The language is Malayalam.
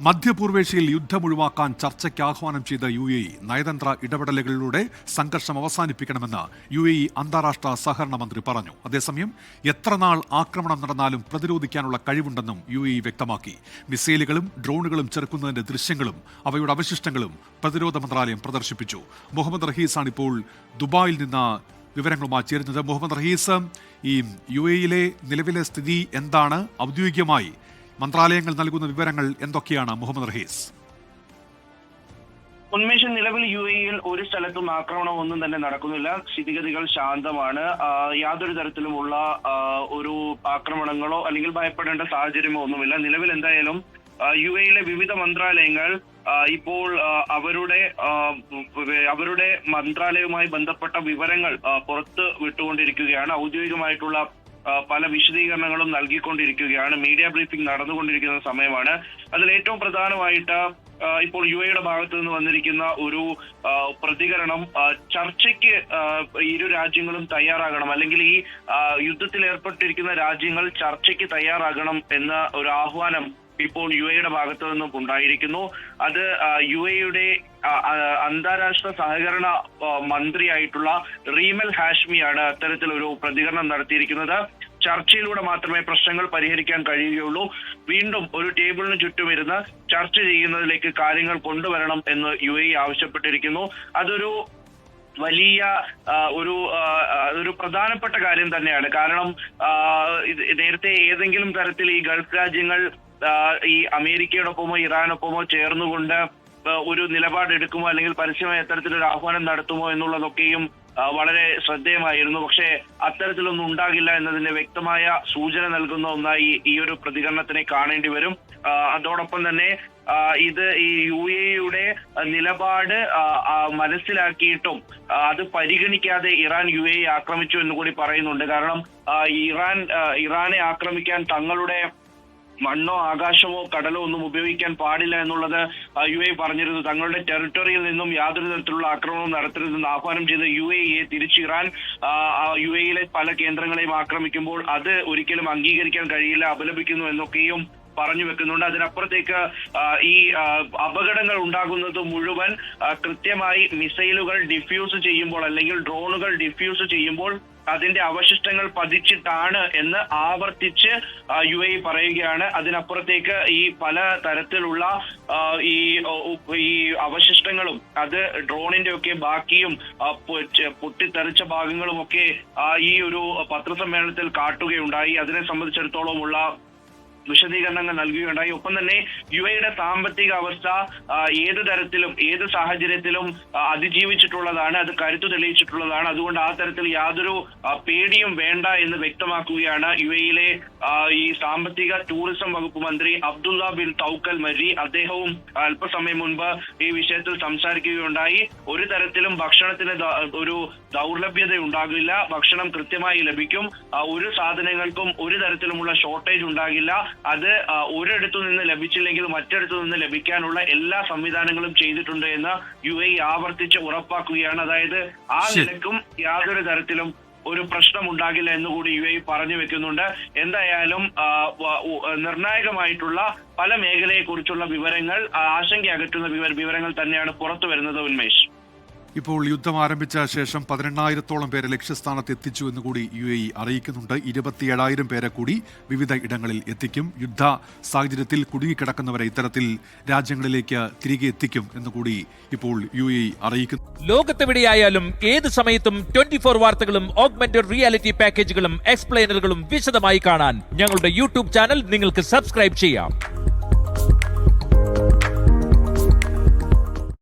മധ്യപൂർവേഷ്യയിൽ യുദ്ധമൊഴിവാക്കാൻ ചർച്ചയ്ക്ക് ആഹ്വാനം ചെയ്ത UAE നയതന്ത്ര ഇടപെടലുകളിലൂടെ സംഘർഷം അവസാനിപ്പിക്കണമെന്ന് UAE അന്താരാഷ്ട്ര സഹകരണ മന്ത്രി പറഞ്ഞു. അതേസമയം എത്ര നാൾ ആക്രമണം നടന്നാലും പ്രതിരോധിക്കാനുള്ള കഴിവുണ്ടെന്നും UAE വ്യക്തമാക്കി. മിസൈലുകളും ഡ്രോണുകളും ചെറുക്കുന്നതിന്റെ ദൃശ്യങ്ങളും അവയുടെ അവശിഷ്ടങ്ങളും പ്രതിരോധ മന്ത്രാലയം പ്രദർശിപ്പിച്ചു. മുഹമ്മദ് റഹീസാണ് ഇപ്പോൾ ദുബായിൽ നിന്ന് വിവരങ്ങളുമായി ചേരുന്നത്. മുഹമ്മദ് റഹീസ്, ഈ UAEയിലെ നിലവിലെ സ്ഥിതി എന്താണ്? ഔദ്യോഗികമായി മന്ത്രാലയങ്ങൾ നൽകുന്ന വിവരങ്ങൾ എന്തൊക്കെയാണ് മുഹമ്മദ് റഹീസ്? ഉന്മേഷം, നിലവിൽ UAEയിൽ ഒരു സ്ഥലത്തും ആക്രമണം ഒന്നും തന്നെ നടക്കുന്നില്ല. സ്ഥിതിഗതികൾ ശാന്തമാണ്. യാതൊരു തരത്തിലുമുള്ള ഒരു ആക്രമണങ്ങളോ അല്ലെങ്കിൽ ഭയപ്പെടേണ്ട സാഹചര്യമോ ഒന്നുമില്ല. നിലവിൽ എന്തായാലും UAEയിലെ വിവിധ മന്ത്രാലയങ്ങൾ ഇപ്പോൾ അവരുടെ മന്ത്രാലയവുമായി ബന്ധപ്പെട്ട വിവരങ്ങൾ പുറത്ത് വിട്ടുകൊണ്ടിരിക്കുകയാണ്. ഔദ്യോഗികമായിട്ടുള്ള പല വിശദീകരണങ്ങളും നൽകിക്കൊണ്ടിരിക്കുകയാണ്. മീഡിയ ബ്രീഫിംഗ് നടന്നുകൊണ്ടിരിക്കുന്ന സമയമാണ്. അതിൽ ഏറ്റവും പ്രധാനമായിട്ട് ഇപ്പോൾ UAEയുടെ ഭാഗത്തു നിന്ന് വന്നിരിക്കുന്ന ഒരു പ്രതികരണം, ചർച്ചയ്ക്ക് ഇരു രാജ്യങ്ങളും തയ്യാറാകണം, അല്ലെങ്കിൽ ഈ യുദ്ധത്തിൽ ഏർപ്പെട്ടിരിക്കുന്ന രാജ്യങ്ങൾ ചർച്ചയ്ക്ക് തയ്യാറാകണം എന്ന ഒരു ആഹ്വാനം ഇപ്പോൾ UAEയുടെ ഭാഗത്തു നിന്നും ഉണ്ടായിരിക്കുന്നു. അത് UAEയുടെ അന്താരാഷ്ട്ര സഹകരണ മന്ത്രിയായിട്ടുള്ള റീമൽ ഹാഷ്മിയാണ് അത്തരത്തിലൊരു പ്രതികരണം നടത്തിയിരിക്കുന്നത്. ചർച്ചയിലൂടെ മാത്രമേ പ്രശ്നങ്ങൾ പരിഹരിക്കാൻ കഴിയുകയുള്ളൂ. വീണ്ടും ഒരു ടേബിളിന് ചുറ്റുമിരുന്ന് ചർച്ച ചെയ്യുന്നതിലേക്ക് കാര്യങ്ങൾ കൊണ്ടുവരണം എന്ന് UAE ആവശ്യപ്പെട്ടിരിക്കുന്നു. അതൊരു വലിയ ഒരു പ്രധാനപ്പെട്ട കാര്യം തന്നെയാണ്. കാരണം നേരത്തെ ഏതെങ്കിലും തരത്തിൽ ഈ ഗൾഫ് രാജ്യങ്ങൾ ഈ അമേരിക്കയോടൊപ്പമോ ഇറാനൊപ്പമോ ചേർന്നുകൊണ്ട് ഒരു നിലപാടെടുക്കുമോ അല്ലെങ്കിൽ പരസ്യമായി അത്തരത്തിലൊരു ആഹ്വാനം നടത്തുമോ എന്നുള്ളതൊക്കെയും വളരെ ശ്രദ്ധേയമായിരുന്നു. പക്ഷേ അത്തരത്തിലൊന്നും ഉണ്ടാകില്ല എന്നതിന്റെ വ്യക്തമായ സൂചന നൽകുന്ന ഒന്നായി ഈ ഒരു പ്രതികരണത്തിനെ കാണേണ്ടി വരും. അതോടൊപ്പം തന്നെ ഇത് ഈ UAEയുടെ നിലപാട് മനസ്സിലാക്കിയിട്ടും അത് പരിഗണിക്കാതെ ഇറാൻ UAE ആക്രമിച്ചു എന്ന് കൂടി പറയുന്നുണ്ട്. കാരണം ഇറാനെ ആക്രമിക്കാൻ തങ്ങളുടെ മണ്ണോ ആകാശമോ കടലോ ഒന്നും ഉപയോഗിക്കാൻ പാടില്ല എന്നുള്ളത് UAE പറഞ്ഞിരുന്നു. തങ്ങളുടെ ടെറിട്ടറിയിൽ നിന്നും യാതൊരു തരത്തിലുള്ള ആക്രമണവും നടത്തരുതെന്ന് ആഹ്വാനം ചെയ്ത UAEയെ തിരിച്ച് ഇറാൻ UAEയിലെ പല കേന്ദ്രങ്ങളെയും ആക്രമിക്കുമ്പോൾ അത് ഒരിക്കലും അംഗീകരിക്കാൻ കഴിയില്ല, അപലപിക്കുന്നു എന്നൊക്കെയും പറഞ്ഞു വെക്കുന്നുണ്ട്. അതിനപ്പുറത്തേക്ക് ഈ അപകടങ്ങൾ ഉണ്ടാകുന്നത് മുഴുവൻ കൃത്യമായി മിസൈലുകൾ ഡിഫ്യൂസ് ചെയ്യുമ്പോൾ അല്ലെങ്കിൽ ഡ്രോണുകൾ ഡിഫ്യൂസ് ചെയ്യുമ്പോൾ അതിന്റെ അവശിഷ്ടങ്ങൾ പതിച്ചിട്ടാണ് എന്ന് ആവർത്തിച്ച് UAE പറയുകയാണ്. അതിനപ്പുറത്തേക്ക് ഈ പല തരത്തിലുള്ള ഈ അവശിഷ്ടങ്ങളും അത് ഡ്രോണിന്റെ ഒക്കെ ബാക്കിയും പൊട്ടിത്തെറിച്ച ഭാഗങ്ങളും ഒക്കെ ഈ ഒരു പത്രസമ്മേളനത്തിൽ കാട്ടുകയുണ്ടായി. അതിനെ സംബന്ധിച്ചിടത്തോളമുള്ള വിശദീകരണങ്ങൾ നൽകുകയുണ്ടായി. ഒപ്പം തന്നെ UAEയുടെ സാമ്പത്തിക അവസ്ഥ ഏത് തരത്തിലും ഏത് സാഹചര്യത്തിലും അതിജീവിച്ചിട്ടുള്ളതാണ്, അത് കരുത്തു തെളിയിച്ചിട്ടുള്ളതാണ്. അതുകൊണ്ട് ആ തരത്തിൽ യാതൊരു പേടിയും വേണ്ട എന്ന് വ്യക്തമാക്കുകയാണ് UAEയിലെ ഈ സാമ്പത്തിക ടൂറിസം വകുപ്പ് മന്ത്രി അബ്ദുള്ള ബിൻ തൗക്കൽ മരി. അദ്ദേഹവും അല്പസമയം മുൻപ് ഈ വിഷയത്തിൽ സംസാരിക്കുകയുണ്ടായി. ഒരു തരത്തിലും ഭക്ഷണത്തിന് ഒരു ദൗർലഭ്യത ഉണ്ടാകില്ല, ഭക്ഷണം കൃത്യമായി ലഭിക്കും, ഒരു സാധനങ്ങൾക്കും ഒരു തരത്തിലുമുള്ള ഷോർട്ടേജ് ഉണ്ടാകില്ല. അത് ഒരിടത്തു നിന്ന് ലഭിച്ചില്ലെങ്കിൽ മറ്റിടത്തു നിന്ന് ലഭിക്കാനുള്ള എല്ലാ സംവിധാനങ്ങളും ചെയ്തിട്ടുണ്ട് എന്ന് UAE ആവർത്തിച്ച് ഉറപ്പാക്കുകയാണ്. അതായത് ആ നിലക്കും യാതൊരു തരത്തിലും ഒരു പ്രശ്നം ഉണ്ടാകില്ല എന്നുകൂടി UAE പറഞ്ഞു വെക്കുന്നുണ്ട്. എന്തായാലും നിർണായകമായിട്ടുള്ള പല മേഖലയെക്കുറിച്ചുള്ള വിവരങ്ങൾ, ആശങ്ക അകറ്റുന്ന വിവരങ്ങൾ തന്നെയാണ് പുറത്തു വരുന്നത്. ഉന്മേഷ്, ഇപ്പോൾ യുദ്ധം ആരംഭിച്ച ശേഷം 18,000-ഓളം പേരെ ലക്ഷ്യസ്ഥാനത്ത് എത്തിച്ചു എന്നുകൂടി UAE അറിയിക്കുന്നുണ്ട്. 27,000 പേരെ കൂടി വിവിധ ഇടങ്ങളിൽ എത്തിക്കും. യുദ്ധ സാഹചര്യത്തിൽ കുടുങ്ങിക്കിടക്കുന്നവരെ ഇത്തരത്തിൽ രാജ്യങ്ങളിലേക്ക് തിരികെ എത്തിക്കും എന്നുകൂടി ഇപ്പോൾ UAE അറിയിക്കുന്നു. ലോകത്തെവിടെയായാലും ഏത് സമയത്തും 24 വാർത്തകളും ഓഗ്മെന്റഡ് റിയാലിറ്റി പാക്കേജുകളും എക്സ്പ്ലെയിനറുകളും വിശദമായി കാണാൻ ഞങ്ങളുടെ YouTube ചാനൽ നിങ്ങൾക്ക് സബ്സ്ക്രൈബ് ചെയ്യാം.